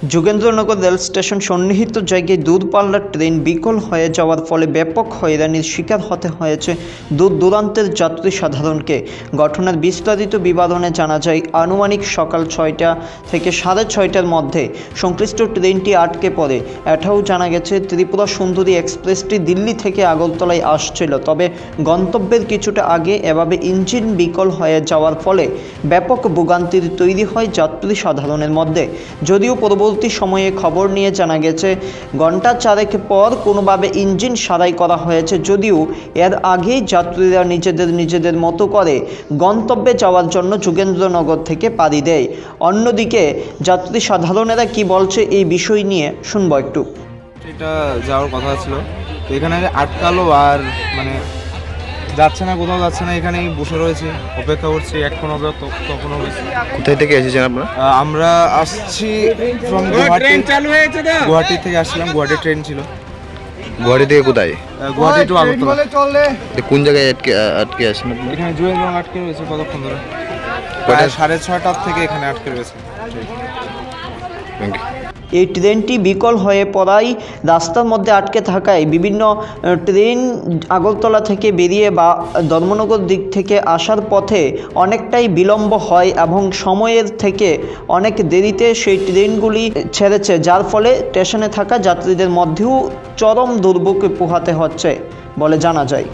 Jogendranagar rail station সন্নিহিত জায়গায় দূরপাল্লার ট্রেন বিকল হয়ে যাওয়ার ফলে ব্যাপক হয়রানির শিকার হতে হয়েছে দূর দূরান্তের যাত্রী সাধারণকে। ঘটনার বিস্তারিত বিবরণে জানা যায়, আনুমানিক সকাল 6টা থেকে 6:30টার মধ্যে সংশ্লিষ্ট ট্রেনটি আটকে পড়ে। এটাও জানা গেছে, ত্রিপুরা সুন্দরী এক্সপ্রেসটি দিল্লি থেকে আগরতলায় আসছিল, তবে গন্তব্যের কিছুটা আগে এভাবে ইঞ্জিন বিকল হয়ে যাওয়ার ফলে ব্যাপক ভোগান্তির তৈরি হয় যাত্রী সাধারণের মধ্যে। যদিও পরবর্তী সময়ে খবর নিয়ে জানা গেছে, ঘণ্টা 4 পর কোনোভাবে ইঞ্জিন সারাই করা হয়েছে, যদিও এর আগেই যাত্রীরা নিজেদের মতো করে গন্তব্যে যাওয়ার জন্য যোগেন্দ্রনগর থেকে পাড়ি দেয়। অন্যদিকে যাত্রী সাধারণেরা কি বলছে এই বিষয় নিয়ে শুনবো একটু। এটা যাওয়ার কথা ছিল, তো এখানে আটকালো আর যাচ্ছে না, কোথাও যাচ্ছে না, এখানেই বসে রয়েছে, অপেক্ষা করছি। এখন হবে তখন হবে। কোথায় থেকে এসেছেন আপনারা? আমরা আসছি ফ্রম গুয়াহাটি থেকে আসছিলাম। গুয়াহাটি ট্রেন ছিল। গুয়াহাটি থেকে কোথায়? গুয়াহাটি টু আগরতলা। কোন জায়গায় আটকে আছেন আপনি? এখানে জুয়েলরং আটকে রয়েছে কতক্ষণ ধরে, কয়টা? 6:30 থেকে এখানে আটকে রয়েছে। Thank you. এই ট্রেনটি বিকল হয়ে পড়ায় রাস্তার মধ্যে আটকে থাকায় বিভিন্ন ট্রেন আগরতলা থেকে বেরিয়ে বা ধর্মনগর দিক থেকে আসার পথে অনেকটাই বিলম্ব হয় এবং সময়ের থেকে অনেক দেরিতে সেই ট্রেনগুলি ছেড়েছে, যার ফলে স্টেশনে থাকা যাত্রীদের মধ্যেও চরম দুর্ভোগ পোহাতে হচ্ছে বলে জানা যায়।